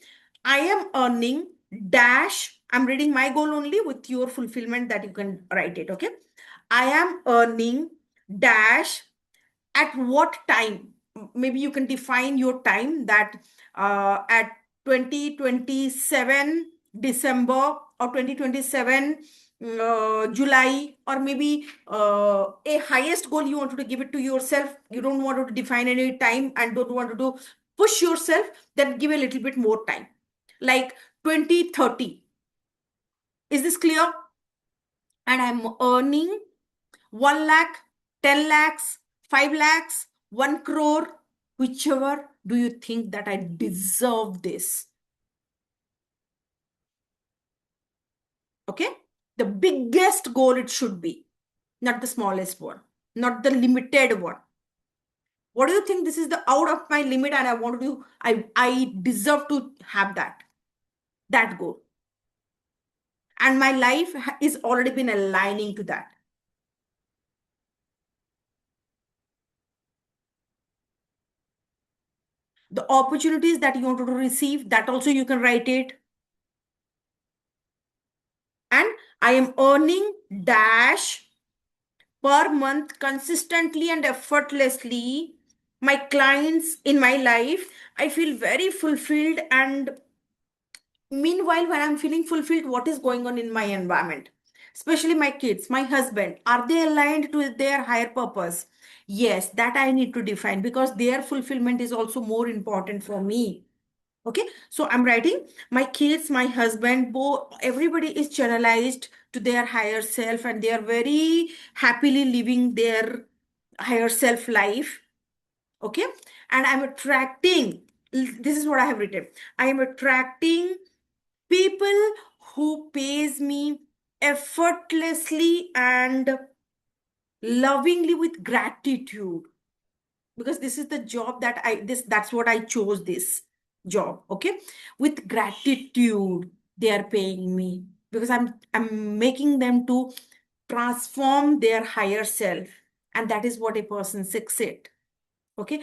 I am earning dash. I'm reading my goal only with your fulfillment that you can write it. Okay, I am earning dash at what time. Maybe you can define your time, that at 2027 December, or 2027 July, or maybe a highest goal you wanted to give it to yourself. You don't want to define any time and don't want to push yourself, then give a little bit more time, like 2030. Is this clear? And I'm earning 1 lakh, 10 lakhs, 5 lakhs, 1 crore, whichever. Do you think that I deserve this? Okay? The biggest goal it should be, not the smallest one, not the limited one. What do you think? This is the out of my limit and I want to do, I deserve to have that goal. And my life is already been aligning to that. The opportunities that you want to receive, that also you can write it. And I am earning dash per month consistently and effortlessly. My clients in my life, I feel very fulfilled. And meanwhile, when I'm feeling fulfilled, what is going on in my environment? especially my kids, my husband, are they aligned to their higher purpose? Yes, that I need to define because their fulfillment is also more important for me. Okay, so I'm writing my kids, my husband, both, everybody is channelized to their higher self and they are very happily living their higher self life. Okay, and I'm attracting, this is what I have written, I am attracting people who pays me effortlessly and lovingly with gratitude, because this is the job that that's what I chose, this job. Okay, with gratitude they are paying me because I'm making them to transform their higher self, and that is what a person succeed. Okay,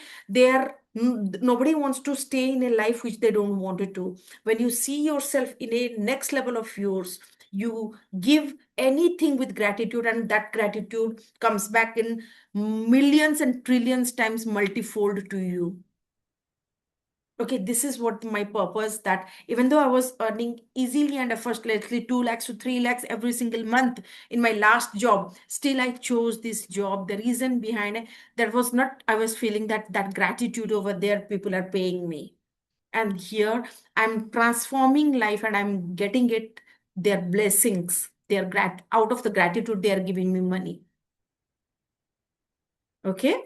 nobody wants to stay in a life which they don't want it to. When you see yourself in a next level of yours, you give anything with gratitude, and that gratitude comes back in millions and trillions times multifold to you. Okay, this is what my purpose, that even though I was earning easily and effortlessly 2 lakhs to 3 lakhs every single month in my last job, still I chose this job. The reason behind it, that was not, I was feeling that gratitude over there, people are paying me. And here I'm transforming life and I'm getting it, their blessings, their out of the gratitude, they are giving me money. Okay.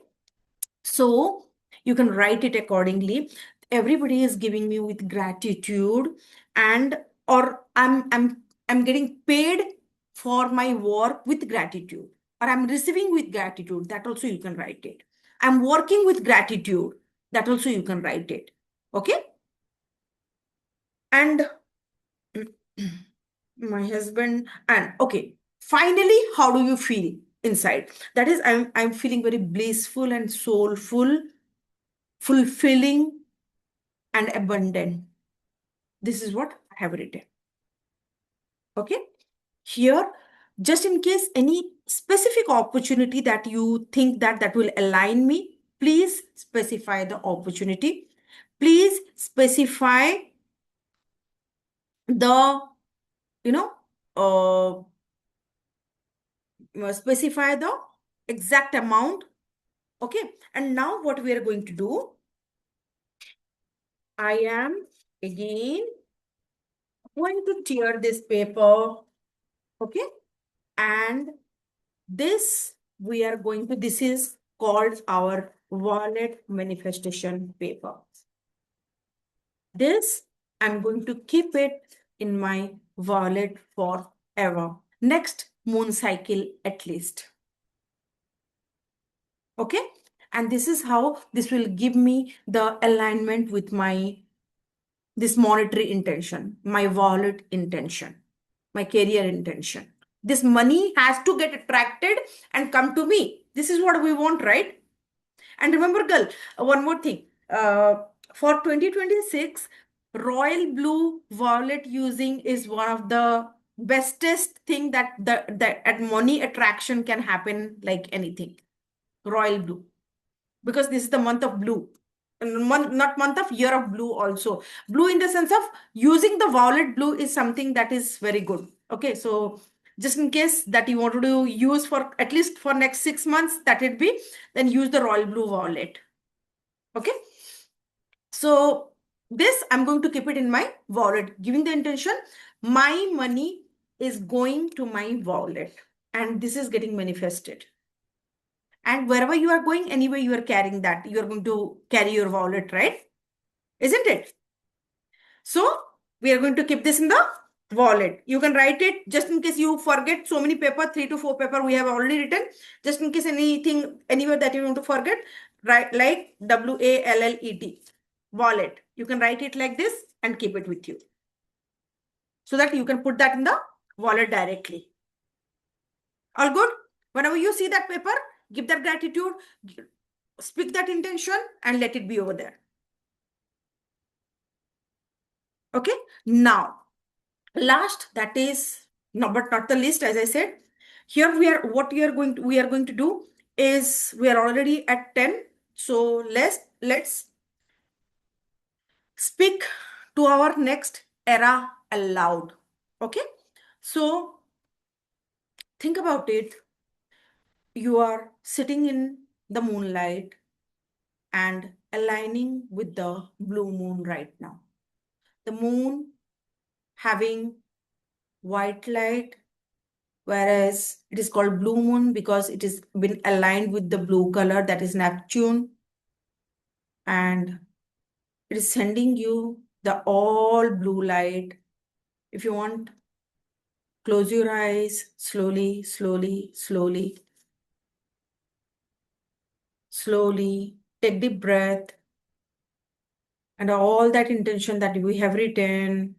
So you can write it accordingly. Everybody is giving me with gratitude, and or I'm getting paid for my work with gratitude, or I'm receiving with gratitude. That also you can write it. I'm working with gratitude. That also you can write it. Okay. And my husband, and okay, finally, how do you feel inside? That is, I'm feeling very blissful and soulful, fulfilling, and abundant. This is what I have written. Okay. Here, just in case any specific opportunity that you think that will align me, please specify the opportunity. Please specify the, you know, specify the exact amount. Okay. And now what we are going to do, I am again going to tear this paper. Okay. And this we are going to, this is called our wallet manifestation paper. This I'm going to keep it in my wallet forever. Next moon cycle at least. Okay. And this is how this will give me the alignment with my, this monetary intention, my wallet intention, my career intention. This money has to get attracted and come to me. This is what we want, right? And remember, girl, one more thing. For 2026, royal blue wallet using is one of the bestest thing that the at money attraction can happen like anything. Royal blue, because this is the month of blue. And month, not month of, year of blue also. Blue in the sense of using the violet blue is something that is very good. Okay, so just in case that you wanted to use for at least for next 6 months, that would be, then use the royal blue violet. Okay, so this I'm going to keep it in my wallet, giving the intention my money is going to my wallet, and this is getting manifested. And wherever you are going, anyway, you are carrying that. You are going to carry your wallet, right? Isn't it? So we are going to keep this in the wallet. You can write it just in case you forget. So many paper, 3 to 4 paper we have already written. Just in case anything, anywhere that you want to forget, write like WALLET, wallet. You can write it like this and keep it with you, so that you can put that in the wallet directly. All good? Whenever you see that paper, give that gratitude, speak that intention, and let it be over there. Okay. Now, last, that is no, but not the least, as I said, here we are, what we are going to do is, we are already at 10. So let's speak to our next era aloud. Okay. So Think about it. You are sitting in the moonlight and aligning with the blue moon right now. The moon having white light, whereas it is called blue moon because it is been aligned with the blue color, that is Neptune, and it is sending you the all blue light. If you want, close your eyes slowly, slowly, slowly, slowly. Take deep breath, and all that intention that we have written,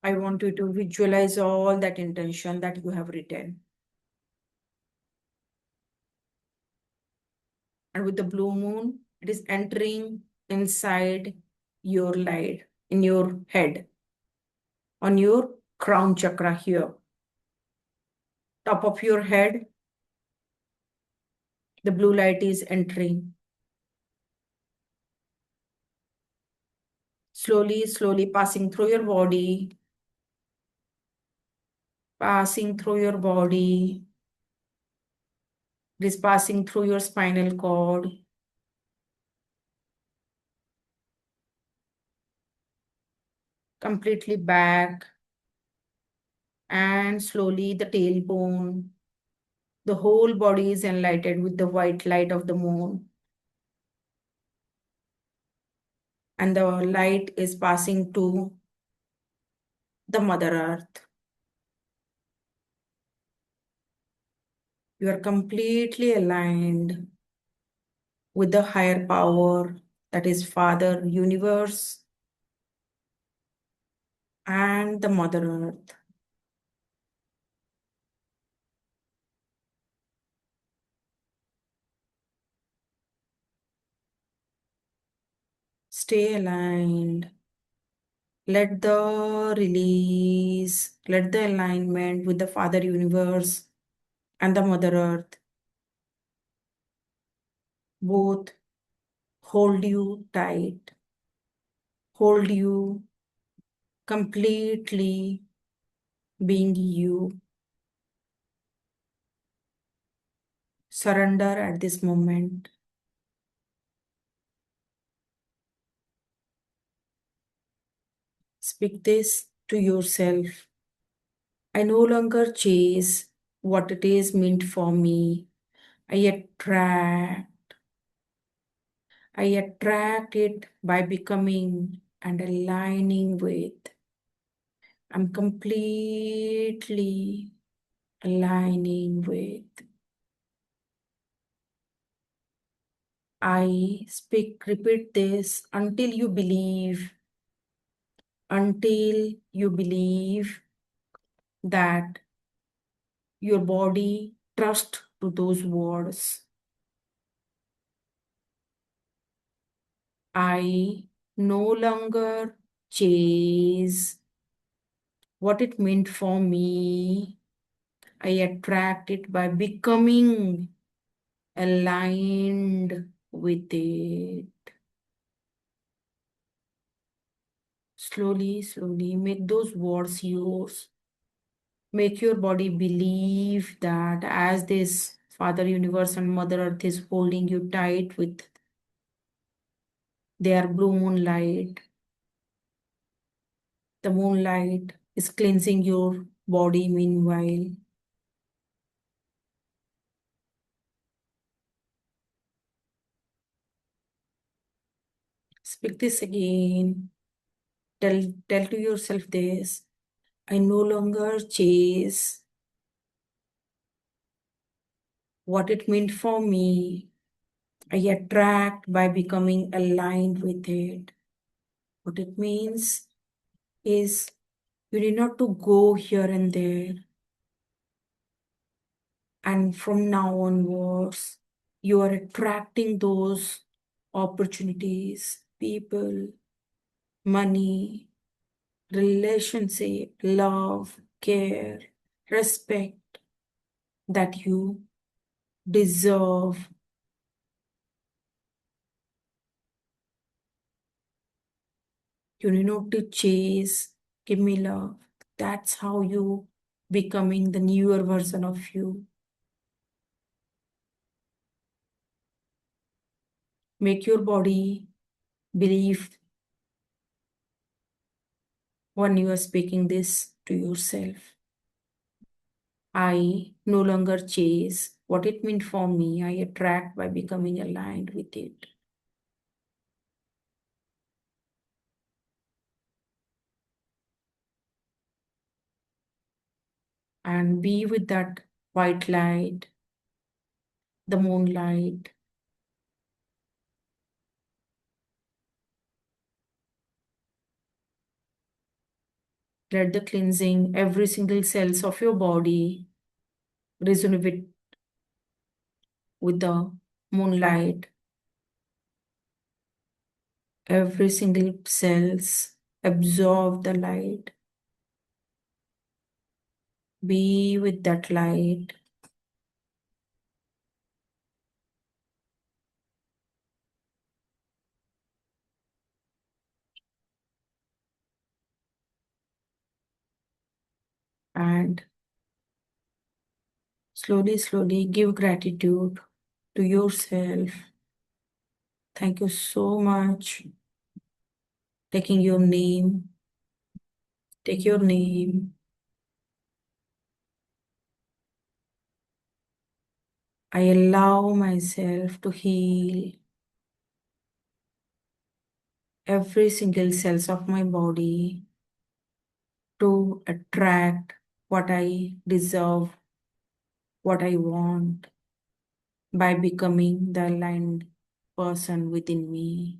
I want you to visualize all that intention that you have written. And with the blue moon, it is entering inside your light, in your head, on your crown chakra here. Top of your head, the blue light is entering. Slowly, slowly passing through your body, passing through your body. It is passing through your spinal cord, completely back, and slowly the tailbone. The whole body is enlightened with the white light of the moon. And the light is passing to the Mother Earth. You are completely aligned with the higher power, that is Father Universe and the Mother Earth. Stay aligned. Let the release, let the alignment with the Father Universe and the Mother Earth both hold you tight, hold you completely being you. Surrender at this moment. Speak this to yourself. I no longer chase what it is meant for me. I attract. I attract it by becoming and aligning with. I'm completely aligning with. I speak, repeat this until you believe that your body trust to those words. I no longer chase what it meant for me. I attract it by becoming aligned with it. Slowly, slowly make those words yours. Make your body believe that as this Father Universe and Mother Earth is holding you tight with their blue moonlight, the moonlight is cleansing your body meanwhile. Speak this again. Tell to yourself this. I no longer chase what it meant for me. I attract by becoming aligned with it. What it means is you need not to go here and there. And from now onwards, you are attracting those opportunities, people, money, relationship, love, care, respect that you deserve. You need not to chase, give me love. That's how you becoming the newer version of you. Make your body believe when you are speaking this to yourself. I no longer chase what it meant for me. I attract by becoming aligned with it. And be with that white light, the moonlight. Let the cleansing every single cells of your body resonate with the moonlight. Every single cells absorb the light. Be with that light. And slowly, slowly give gratitude to yourself. Thank you so much. Taking your name. Take your name. I allow myself to heal every single cells of my body to attract what I deserve, what I want by becoming the aligned person within me.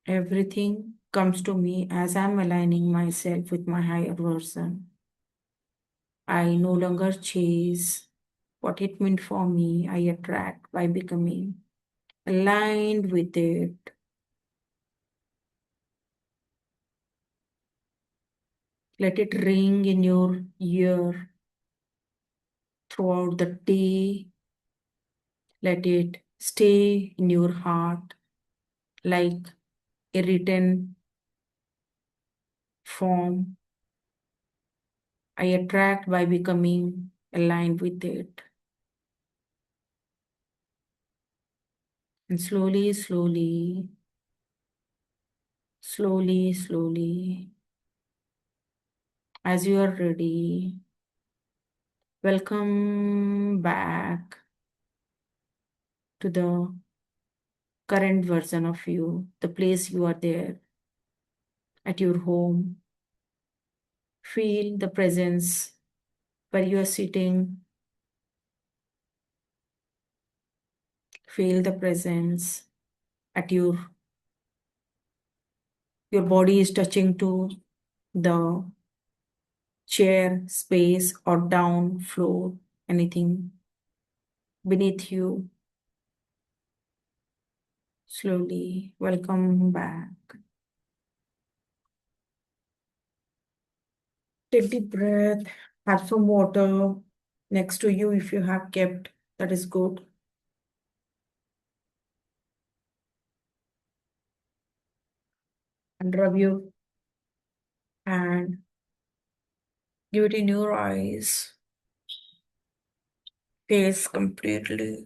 Everything comes to me as I'm aligning myself with my higher version. I no longer chase what it meant for me. I attract by becoming aligned with it. Let it ring in your ear throughout the day. Let it stay in your heart like a written form. I attract by becoming aligned with it. And slowly, slowly, slowly, slowly, as you are ready, welcome back to the current version of you, the place you are there at your home. Feel the presence where you are sitting. Feel the presence at your body is touching to the chair, space, or down floor, anything beneath you. Slowly, welcome back. Take deep breath, have some water next to you if you have kept, that is good. And rub your hand, give it in your eyes, face completely.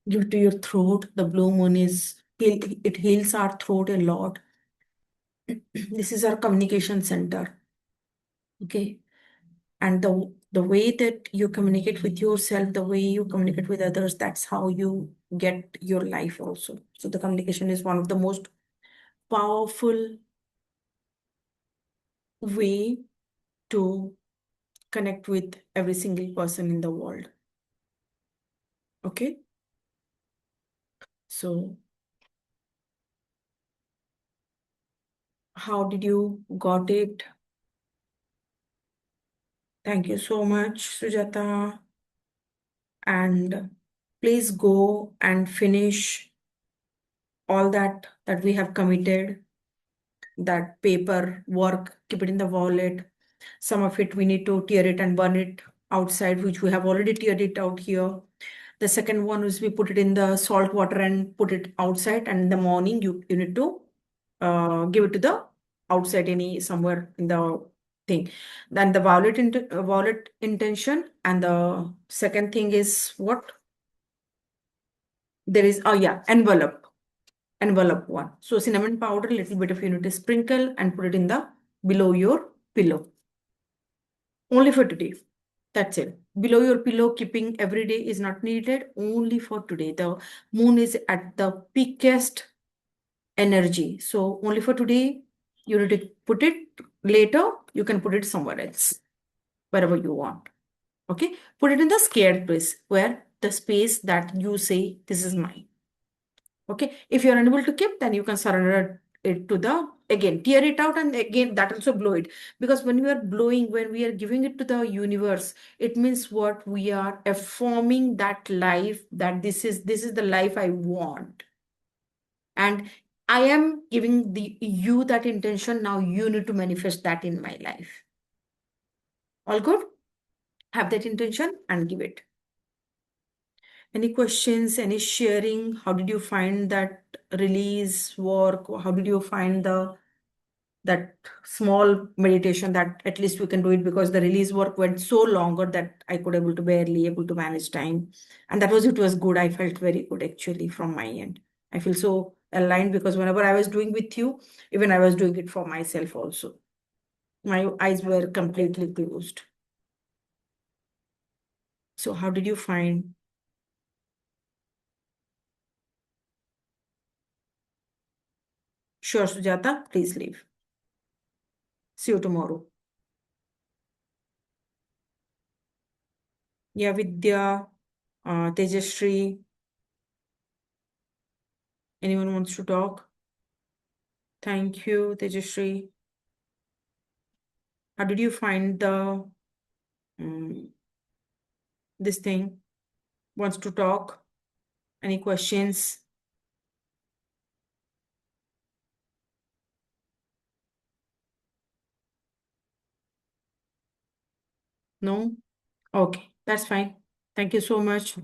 Give to your throat. The blue moon it heals our throat a lot. This is our communication center. Okay. And the way that you communicate with yourself, the way you communicate with others, that's how you get your life also. So the communication is one of the most powerful way to connect with every single person in the world. Okay. So how did you got it? Thank you so much, Sujata. And please go and finish all that we have committed. that paper work, keep it in the wallet. Some of it we need to tear it and burn it outside, which we have already teared it out here. The second one is we put it in the salt water and put it outside, and in the morning you need to give it to the outside somewhere in the thing. Then the violet intention, and the second thing is what? There is, oh yeah, envelope one. So cinnamon powder, little bit of you need to sprinkle and put it in the below your pillow. Only for today. That's it. Below your pillow, keeping every day is not needed. Only for today. The moon is at the peakest energy. So only for today, you need to put it. Later, you can put it somewhere else, wherever you want. Okay. Put it in the scared place, where the space that you say, this is mine. Okay. If you're unable to keep, then you can surrender it to the, again, tear it out, and again, that also blow it. Because when we are blowing, when we are giving it to the universe, it means what? We are affirming that life, that this is the life I want. And I am giving you that intention. Now you need to manifest that in my life. All good? Have that intention and give it. Any questions, any sharing? How did you find that release work? How did you find that small meditation that at least we can do it, because the release work went so longer that I could barely able to manage time. And it was good. I felt very good actually from my end. I feel so aligned, because whenever I was doing with you, even I was doing it for myself also. My eyes were completely closed. So how did you find? Sure, Sujata, please leave. See you tomorrow. Yeah, Vidya, Tejashree. Anyone wants to talk? Thank you, Tejashree. How did you find this thing? Wants to talk? Any questions? No? Okay, that's fine. Thank you so much.